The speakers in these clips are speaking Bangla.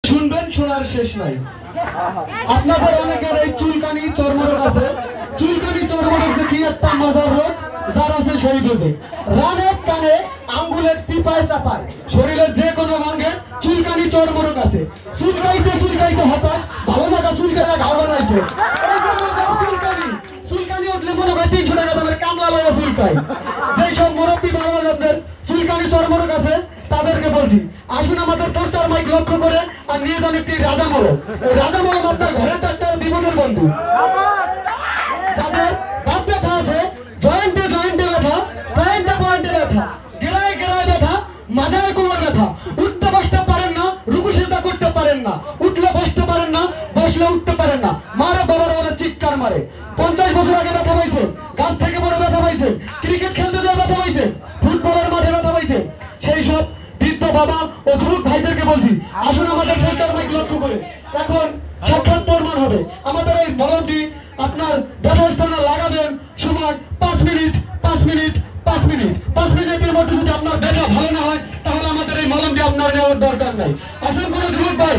শুনবেন, শোনার শেষ নাই। আপনাদের অনেকের এই চুলকানি চর্মরোগ আছে। চুলকানি চর্মরোগ দেখি একটা মজার রোগ, যার আছে সেই বোঝে। রানের কানে আঙ্গুলের চিপায় চাপায় শরীরের যে কোনো অঙ্গে চুলকানি চর্মরোগ আছে। চুলকাইতে চুলকাইতে হতাশ, ভালো থাকা চুলকাইয়া ঘাও বানাইছে। চুলকানি উঠলে মনে হয় 300 টাকা দামের কামলা লয়া চুলকায়। যেসব মুরব্বী বাবাদের চুলকানি চর্মরোগ আছে তাদেরকে বলছি, আসুন আমাদের প্রচার মাইক লক্ষ্য করে আর নিয়ে যান একটি রাজা মলম। রাজা মলম আপনার ঘরের ডাক্তার, বিপদের বন্ধু। যাদের বাপ ব্যথা আছে, জয়েন্টে জয়েন্টে ব্যথা, পয়েন্টে পয়েন্টে ব্যথা, গেরায় গেরায় ব্যথা, মাথায় কোমর ব্যথা, উঠতে বসতে পারেন না, রুকু সিজদা করতে পারেন না, উঠলে বসতে পারেন না, বসলে উঠতে পারেন না, মারে বাবার বলে চিৎকার মারে। 50 বছর আগে ব্যথা পাইছে, গাছ থেকে বড় ব্যথা পাইছে, ক্রিকেট খেলতে যাওয়া ব্যথা পাইছে, ফুটবলের মাঠে ব্যথা পাইছে। সেই সব বৃদ্ধ বাবা ও যুবক ভাইদেরকে বলছি, আসুন আমাদের প্রচার মাইক লক্ষ্য করে। এখন সাক্ষাৎ প্রমাণ হবে। আমাদের এই মলমটি আপনার ব্যবস্থানা লাগাবেন সময় 5 মিনিট 5 মিনিট 5 মিনিট। 5 মিনিটের মধ্যে যদি আপনার ব্যথা ভালো না হয় তাহলে আমাদের এই মলমটি আপনার নেওয়ার দরকার নাই। আসুন কোনো যুবক ভাই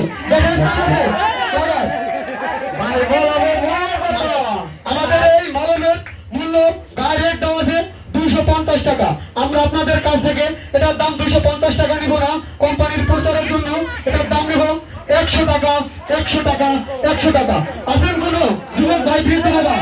আমাদের এই মলমের মূল্য গায়ে দেওয়া আছে 250 টাকা। আমরা আপনাদের কাছ থেকে এটার দাম 250 টাকা নিব না, কোম্পানির প্রচারের জন্য এটার দাম নিব 100 টাকা 100 টাকা 100 টাকা। আসেন কোনো যুবক ভাই বৃদ্ধ বাবা